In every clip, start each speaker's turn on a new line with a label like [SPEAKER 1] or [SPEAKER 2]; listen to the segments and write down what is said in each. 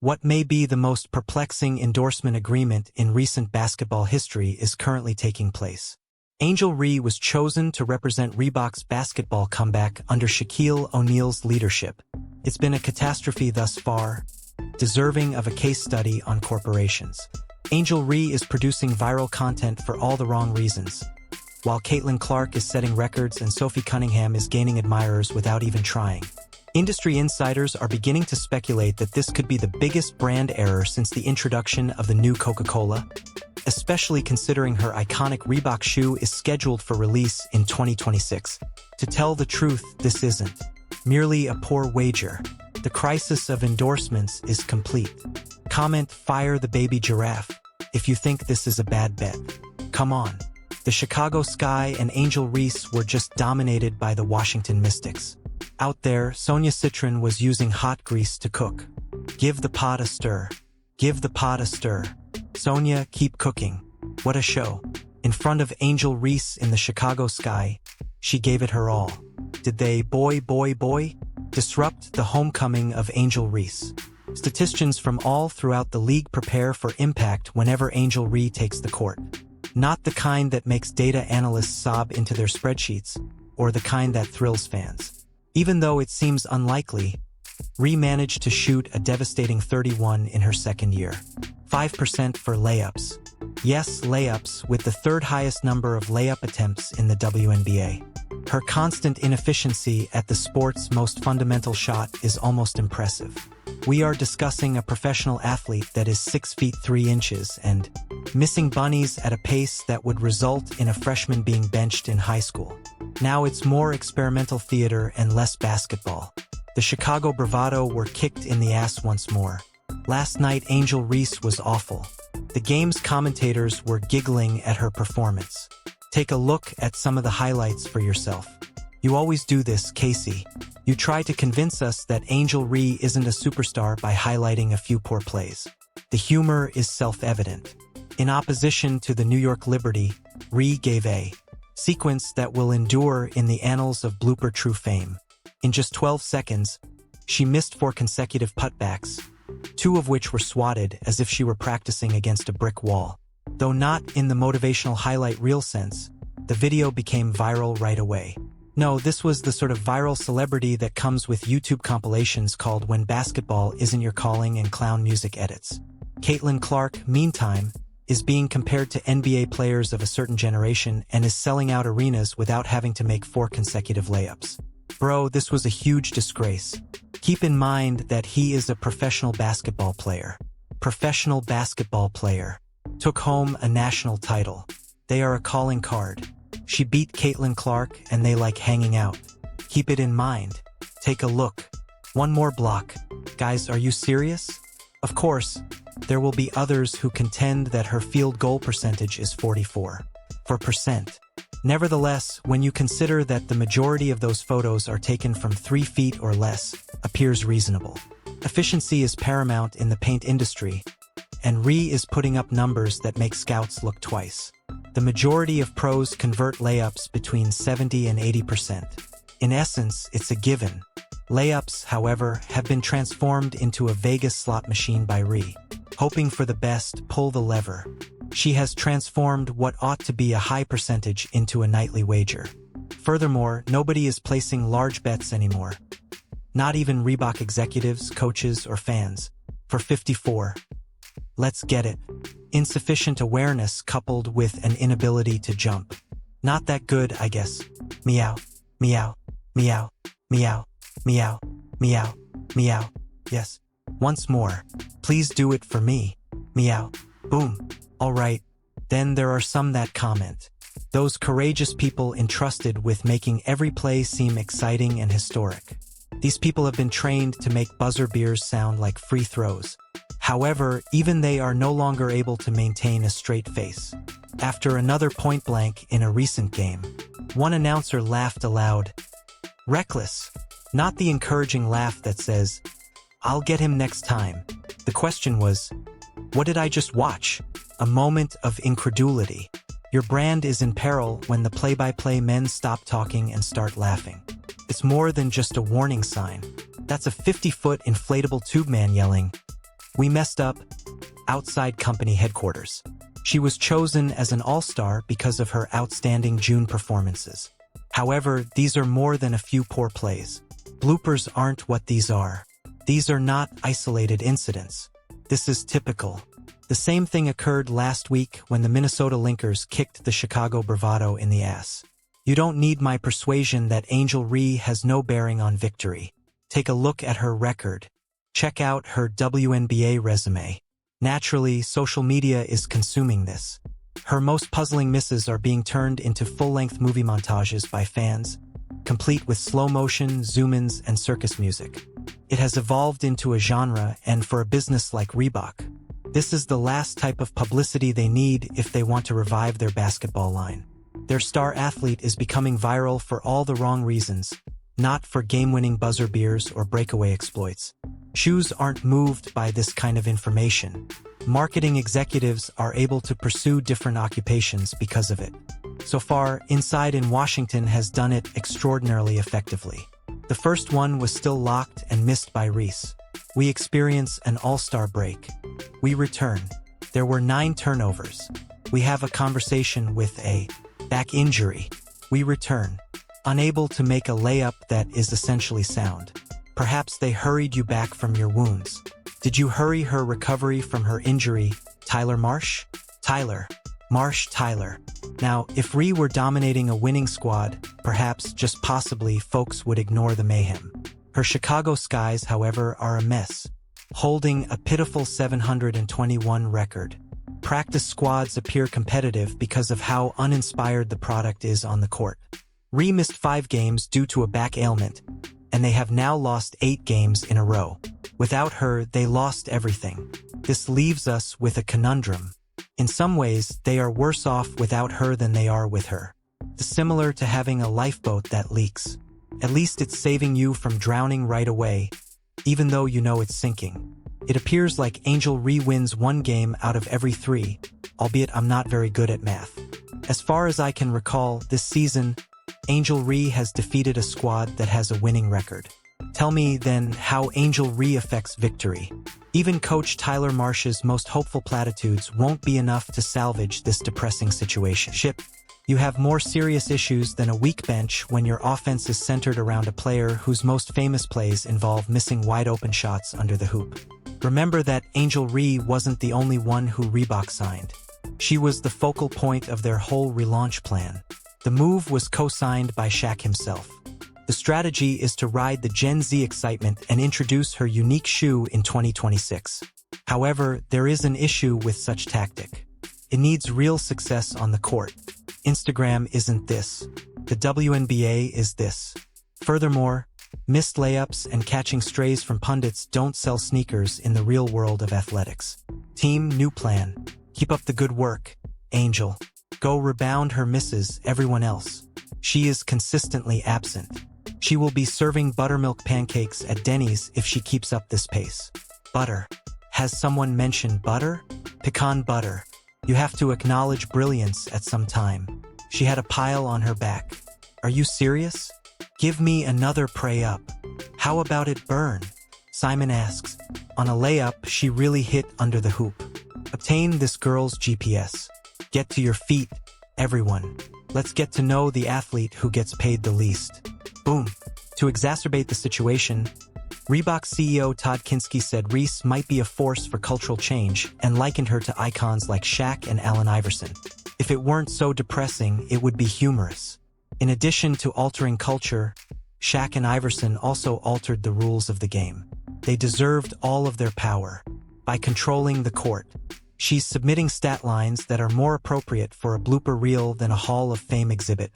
[SPEAKER 1] What may be the most perplexing endorsement agreement in recent basketball history is currently taking place. Angel Reese was chosen to represent Reebok's basketball comeback under Shaquille O'Neal's leadership. It's been a catastrophe thus far, deserving of a case study on corporations. Angel Reese is producing viral content for all the wrong reasons, while Caitlin Clark is setting records and Sophie Cunningham is gaining admirers without even trying. Industry insiders are beginning to speculate that this could be the biggest brand error since the introduction of the new Coca-Cola, especially considering her iconic Reebok shoe is scheduled for release in 2026. To tell the truth, this isn't merely a poor wager. The crisis of endorsements is complete. Comment "Fire the baby giraffe" if you think this is a bad bet. Come on. The Chicago Sky and Angel Reese were just dominated by the Washington Mystics. Out there, Sonia Citron was using hot grease to cook. Give the pot a stir. Give the pot a stir. Sonia, keep cooking. What a show. In front of Angel Reese in the Chicago Sky, she gave it her all. Did they, boy, disrupt the homecoming of Angel Reese? Statisticians from all throughout the league prepare for impact whenever Angel Reese takes the court. Not the kind that makes data analysts sob into their spreadsheets, or the kind that thrills fans. Even though it seems unlikely, Reese managed to shoot a devastating 31 in her second year. 5% for layups. Yes, layups, with the third highest number of layup attempts in the WNBA. Her constant inefficiency at the sport's most fundamental shot is almost impressive. We are discussing a professional athlete that is 6 feet 3 inches and missing bunnies at a pace that would result in a freshman being benched in high school. Now it's more experimental theater and less basketball. The Chicago Bravado were kicked in the ass once more. Last night Angel Reese was awful. The game's commentators were giggling at her performance. Take a look at some of the highlights for yourself. You always do this, Casey. You try to convince us that Angel Reese isn't a superstar by highlighting a few poor plays. The humor is self-evident. In opposition to the New York Liberty, Reese gave a sequence that will endure in the annals of blooper true fame. In just 12 seconds, she missed 4 consecutive putbacks, 2 of which were swatted as if she were practicing against a brick wall. Though not in the motivational highlight reel sense, the video became viral right away. No, this was the sort of viral celebrity that comes with YouTube compilations called "When Basketball Isn't Your Calling" and clown music edits. Caitlin Clark, meantime, is being compared to NBA players of a certain generation and is selling out arenas without having to make 4 consecutive layups. Bro, this was a huge disgrace. Keep in mind that he is a professional basketball player. Professional basketball player. Took home a national title. They are a calling card. She beat Caitlin Clark and they like hanging out. Keep it in mind. Take a look. One more block. Guys, are you serious? Of course, there will be others who contend that her field goal percentage is 44%. Nevertheless, when you consider that the majority of those photos are taken from 3 feet or less, appears reasonable. Efficiency is paramount in the paint industry, and Reese is putting up numbers that make scouts look twice. The majority of pros convert layups between 70 and 80%. In essence, it's a given. Layups, however, have been transformed into a Vegas slot machine by Reese. Hoping for the best, pull the lever. She has transformed what ought to be a high percentage into a nightly wager. Furthermore, nobody is placing large bets anymore. Not even Reebok executives, coaches, or fans. For 54. Let's get it. Insufficient awareness coupled with an inability to jump. Not that good, I guess. Meow, meow, meow, meow, meow, meow, meow. Yes. Once more. Please do it for me. Meow. Boom. All right. Then there are some that comment. Those courageous people entrusted with making every play seem exciting and historic. These people have been trained to make buzzer beaters sound like free throws. However, even they are no longer able to maintain a straight face. After another point blank in a recent game, one announcer laughed aloud. Reckless. Not the encouraging laugh that says, "I'll get him next time." The question was, what did I just watch? A moment of incredulity. Your brand is in peril when the play-by-play men stop talking and start laughing. It's more than just a warning sign. That's a 50-foot inflatable tube man yelling, We messed up. Outside company headquarters. She was chosen as an all-star because of her outstanding June performances. However, these are more than a few poor plays. Bloopers aren't what these are. These are not isolated incidents. This is typical. The same thing occurred last week when the Minnesota Linkers kicked the Chicago Bravado in the ass. You don't need my persuasion that Angel Reese has no bearing on victory. Take a look at her record. Check out her WNBA resume. Naturally, social media is consuming this. Her most puzzling misses are being turned into full-length movie montages by fans, complete with slow-motion, zoom-ins, and circus music. It has evolved into a genre, and for a business like Reebok, this is the last type of publicity they need if they want to revive their basketball line. Their star athlete is becoming viral for all the wrong reasons, not for game-winning buzzer beaters or breakaway exploits. Shoes aren't moved by this kind of information. Marketing executives are able to pursue different occupations because of it. So far, Inside in Washington has done it extraordinarily effectively. The first one was still locked and missed by Reese. We experience an all-star break. We return. There were 9 turnovers. We have a conversation with a back injury. We return. Unable to make a layup that is essentially sound. Perhaps they hurried you back from your wounds. Did you hurry her recovery from her injury, Tyler Marsh? Tyler. Marsh Tyler. Now, if Reese were dominating a winning squad, perhaps, just possibly, folks would ignore the mayhem. Her Chicago Skies, however, are a mess, holding a pitiful 721 record. Practice squads appear competitive because of how uninspired the product is on the court. Reese missed 5 games due to a back ailment, and they have now lost 8 games in a row. Without her, they lost everything. This leaves us with a conundrum. In some ways, they are worse off without her than they are with her. It's similar to having a lifeboat that leaks. At least it's saving you from drowning right away, even though you know it's sinking. It appears like Angel Reese wins 1 game out of every 3, albeit I'm not very good at math. As far as I can recall, this season, Angel Reese has defeated a squad that has a winning record. Tell me, then, how Angel Reese affects victory. Even Coach Tyler Marsh's most hopeful platitudes won't be enough to salvage this depressing situation. You have more serious issues than a weak bench when your offense is centered around a player whose most famous plays involve missing wide-open shots under the hoop. Remember that Angel Reese wasn't the only one who Reebok signed. She was the focal point of their whole relaunch plan. The move was co-signed by Shaq himself. The strategy is to ride the Gen Z excitement and introduce her unique shoe in 2026. However, there is an issue with such tactic. It needs real success on the court. Instagram isn't this. The WNBA is this. Furthermore, missed layups and catching strays from pundits don't sell sneakers in the real world of athletics. Team, new plan. Keep up the good work, Angel. Go rebound her misses, everyone else. She is consistently absent. She will be serving buttermilk pancakes at Denny's if she keeps up this pace. Butter. Has someone mentioned butter? Pecan butter. You have to acknowledge brilliance at some time. She had a pile on her back. Are you serious? Give me another pray up. How about it burn? Simon asks. On a layup, she really hit under the hoop. Obtain this girl's GPS. Get to your feet, everyone. Let's get to know the athlete who gets paid the least. Boom. To exacerbate the situation, Reebok CEO Todd Kinski said Reese might be a force for cultural change and likened her to icons like Shaq and Allen Iverson. If it weren't so depressing, it would be humorous. In addition to altering culture, Shaq and Iverson also altered the rules of the game. They deserved all of their power. By controlling the court, she's submitting stat lines that are more appropriate for a blooper reel than a Hall of Fame exhibit.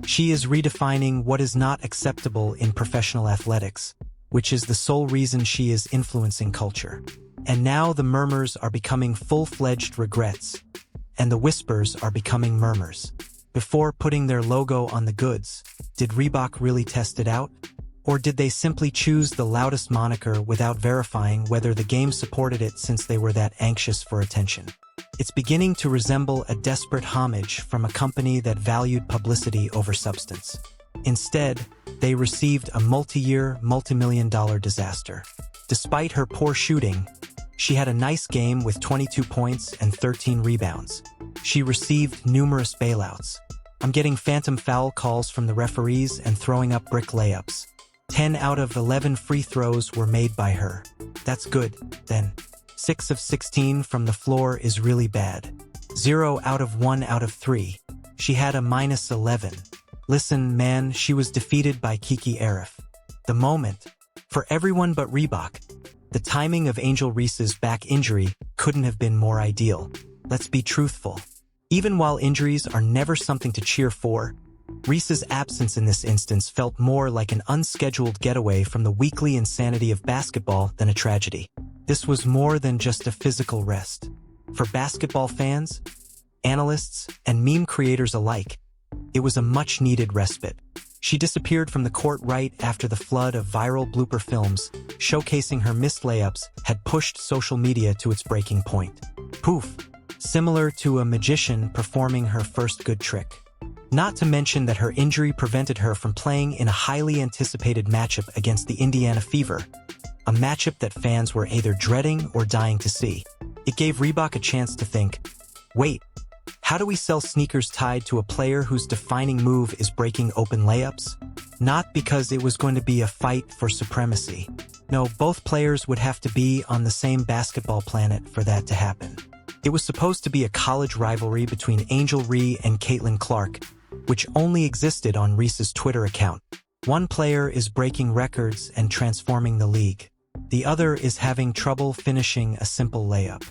[SPEAKER 1] She is redefining what is not acceptable in professional athletics, which is the sole reason she is influencing culture. And now the murmurs are becoming full-fledged regrets, and the whispers are becoming murmurs. Before putting their logo on the goods, did Reebok really test it out? Or did they simply choose the loudest moniker without verifying whether the game supported it since they were that anxious for attention? It's beginning to resemble a desperate homage from a company that valued publicity over substance. Instead, they received a multi-year, multi-million-dollar disaster. Despite her poor shooting, She had a nice game with 22 points and 13 rebounds. She received numerous bailouts. I'm getting phantom foul calls from the referees and throwing up brick layups. 10 out of 11 free throws were made by her. That's good, then. 6 of 16 from the floor is really bad. 0 out of 1 out of 3. She had a -11. Listen, man, she was defeated by Kiki Arif. The moment. For everyone but Reebok. The timing of Angel Reese's back injury couldn't have been more ideal. Let's be truthful. Even while injuries are never something to cheer for, Reese's absence in this instance felt more like an unscheduled getaway from the weekly insanity of basketball than a tragedy. This was more than just a physical rest. For basketball fans, analysts, and meme creators alike, it was a much-needed respite. She disappeared from the court right after the flood of viral blooper films showcasing her missed layups had pushed social media to its breaking point. Poof! Similar to a magician performing her first good trick. Not to mention that her injury prevented her from playing in a highly anticipated matchup against the Indiana Fever, a matchup that fans were either dreading or dying to see. It gave Reebok a chance to think, wait, how do we sell sneakers tied to a player whose defining move is breaking open layups? Not because it was going to be a fight for supremacy. No, both players would have to be on the same basketball planet for that to happen. It was supposed to be a college rivalry between Angel Reese and Caitlin Clark, which only existed on Reese's Twitter account. One player is breaking records and transforming the league. The other is having trouble finishing a simple layup.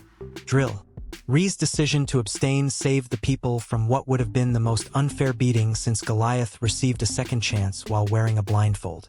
[SPEAKER 1] Drill. Reese's decision to abstain saved the people from what would have been the most unfair beating since Goliath received a second chance while wearing a blindfold.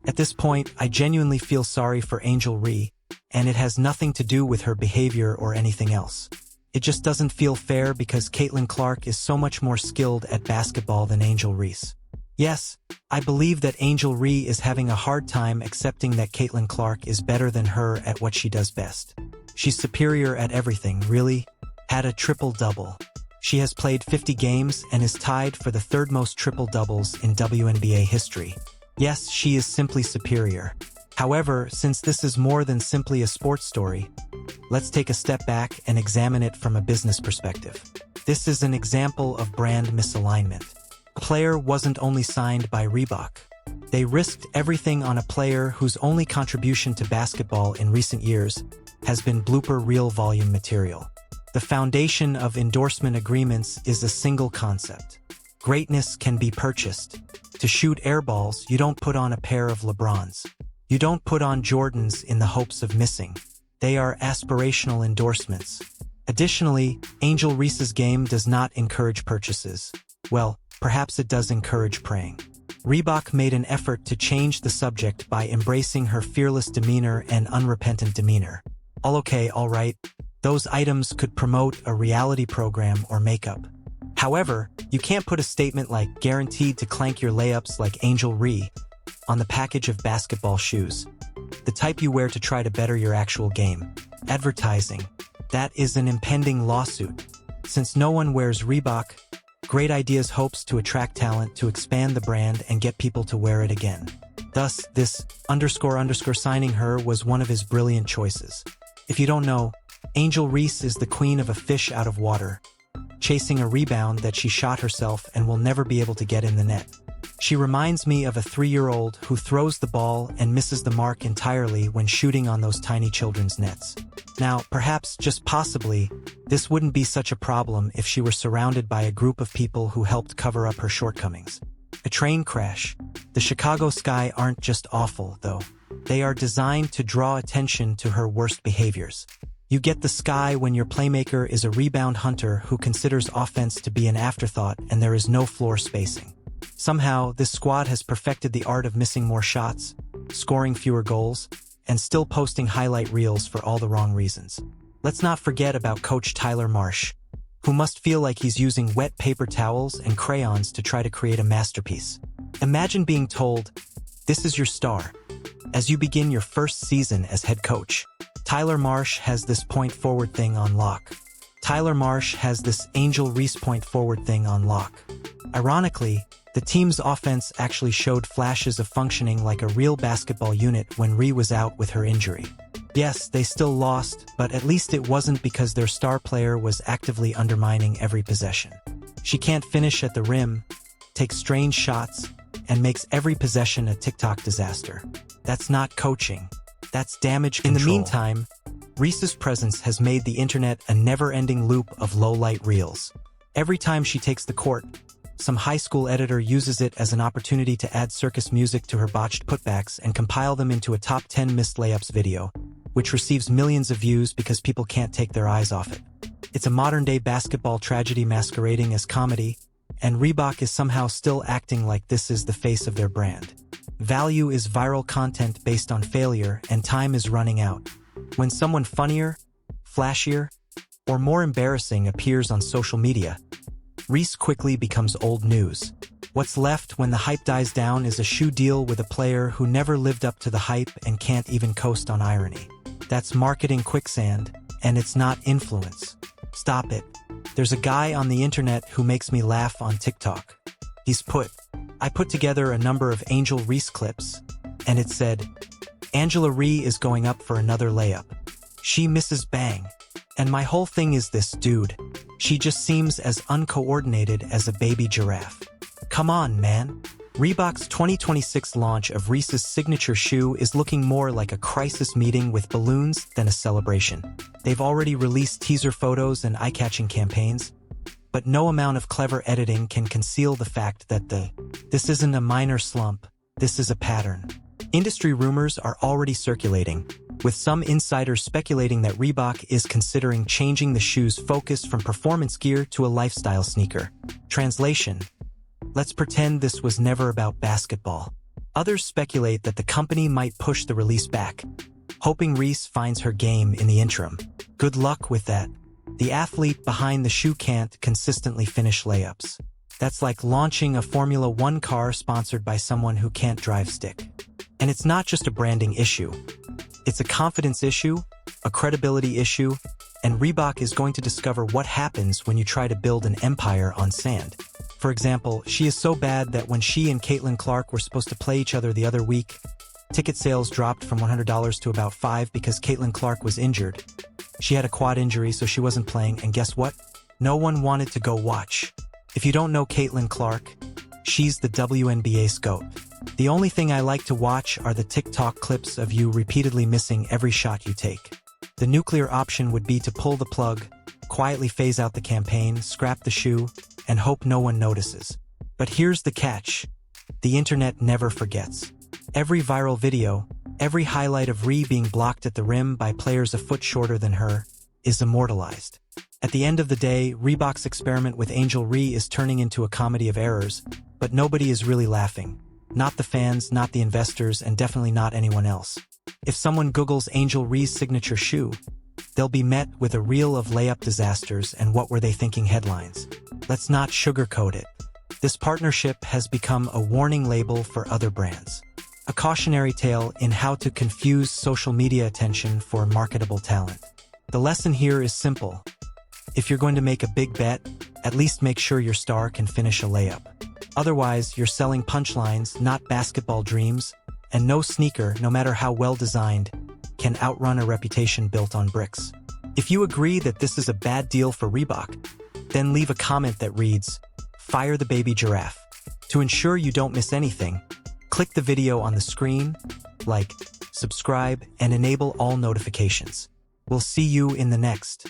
[SPEAKER 1] At this point, I genuinely feel sorry for Angel Reese, and it has nothing to do with her behavior or anything else. It just doesn't feel fair because Caitlin Clark is so much more skilled at basketball than Angel Reese. Yes, I believe that Angel Reese is having a hard time accepting that Caitlin Clark is better than her at what she does best. She's superior at everything, really. Had a triple-double. She has played 50 games and is tied for the third most triple-doubles in WNBA history. Yes, she is simply superior. However, since this is more than simply a sports story, let's take a step back and examine it from a business perspective. This is an example of brand misalignment. A player wasn't only signed by Reebok. They risked everything on a player whose only contribution to basketball in recent years has been blooper reel volume material. The foundation of endorsement agreements is a single concept. Greatness can be purchased. To shoot airballs, you don't put on a pair of LeBrons. You don't put on Jordans in the hopes of missing. They are aspirational endorsements. Additionally, Angel Reese's game does not encourage purchases. Well, perhaps it does encourage praying. Reebok made an effort to change the subject by embracing her fearless demeanor and unrepentant demeanor. All okay, all right. Those items could promote a reality program or makeup. However, you can't put a statement like "guaranteed to clank your layups like Angel Reese" on the package of basketball shoes. The type you wear to try to better your actual game. Advertising. That is an impending lawsuit. Since no one wears Reebok, Great Ideas hopes to attract talent to expand the brand and get people to wear it again. Thus, this __ signing her was one of his brilliant choices. If you don't know, Angel Reese is the queen of a fish out of water, chasing a rebound that she shot herself and will never be able to get in the net. She reminds me of a 3-year-old who throws the ball and misses the mark entirely when shooting on those tiny children's nets. Now, perhaps, just possibly, this wouldn't be such a problem if she were surrounded by a group of people who helped cover up her shortcomings. A train crash. The Chicago sky aren't just awful, though. They are designed to draw attention to her worst behaviors. You get the sky when your playmaker is a rebound hunter who considers offense to be an afterthought and there is no floor spacing. Somehow, this squad has perfected the art of missing more shots, scoring fewer goals, and still posting highlight reels for all the wrong reasons. Let's not forget about Coach Tyler Marsh, who must feel like he's using wet paper towels and crayons to try to create a masterpiece. Imagine being told, "This is your star," as you begin your first season as head coach. Tyler Marsh has this point forward thing on lock. Tyler Marsh has this Angel Reese point forward thing on lock. Ironically, the team's offense actually showed flashes of functioning like a real basketball unit when Reese was out with her injury. Yes, they still lost, but at least it wasn't because their star player was actively undermining every possession. She can't finish at the rim, takes strange shots, and makes every possession a TikTok disaster. That's not coaching. That's damage control. In the meantime, Reese's presence has made the internet a never-ending loop of low-light reels. Every time she takes the court, some high school editor uses it as an opportunity to add circus music to her botched putbacks and compile them into a top 10 missed layups video, which receives millions of views because people can't take their eyes off it. It's a modern-day basketball tragedy masquerading as comedy, and Reebok is somehow still acting like this is the face of their brand. Value is viral content based on failure, and time is running out. When someone funnier, flashier, or more embarrassing appears on social media, Reese quickly becomes old news. What's left when the hype dies down is a shoe deal with a player who never lived up to the hype and can't even coast on irony. That's marketing quicksand, and it's not influence. Stop it. There's a guy on the internet who makes me laugh on TikTok. I put together a number of Angel Reese clips, and it said, Angela Ree is going up for another layup. She misses bang. And my whole thing is this, dude. She just seems as uncoordinated as a baby giraffe. Come on, man. Reebok's 2026 launch of Reese's signature shoe is looking more like a crisis meeting with balloons than a celebration. They've already released teaser photos and eye-catching campaigns, but no amount of clever editing can conceal the fact that this isn't a minor slump, this is a pattern. Industry rumors are already circulating, with some insiders speculating that Reebok is considering changing the shoe's focus from performance gear to a lifestyle sneaker. Translation: let's pretend this was never about basketball. Others speculate that the company might push the release back, hoping Reese finds her game in the interim. Good luck with that. The athlete behind the shoe can't consistently finish layups. That's like launching a Formula One car sponsored by someone who can't drive stick. And it's not just a branding issue. It's a confidence issue, a credibility issue, and Reebok is going to discover what happens when you try to build an empire on sand. For example, she is so bad that when she and Caitlin Clark were supposed to play each other the other week, ticket sales dropped from $100 to about $5 because Caitlin Clark was injured. She had a quad injury, so she wasn't playing, and guess what? No one wanted to go watch. If you don't know Caitlin Clark, she's the WNBA scout. The only thing I like to watch are the TikTok clips of you repeatedly missing every shot you take. The nuclear option would be to pull the plug, quietly phase out the campaign, scrap the shoe, and hope no one notices. But here's the catch. The internet never forgets. Every viral video, every highlight of Ree being blocked at the rim by players a foot shorter than her, is immortalized. At the end of the day, Reebok's experiment with Angel Ree is turning into a comedy of errors, but nobody is really laughing. Not the fans, not the investors, and definitely not anyone else. If someone Googles Angel Ree's signature shoe, they'll be met with a reel of layup disasters and what were they thinking headlines. Let's not sugarcoat it. This partnership has become a warning label for other brands. A cautionary tale in how to confuse social media attention for marketable talent. The lesson here is simple. If you're going to make a big bet, at least make sure your star can finish a layup. Otherwise, you're selling punchlines, not basketball dreams, and no sneaker, no matter how well designed, can outrun a reputation built on bricks. If you agree that this is a bad deal for Reebok, then leave a comment that reads, "Fire the baby giraffe." To ensure you don't miss anything, click the video on the screen, like, subscribe, and enable all notifications. We'll see you in the next.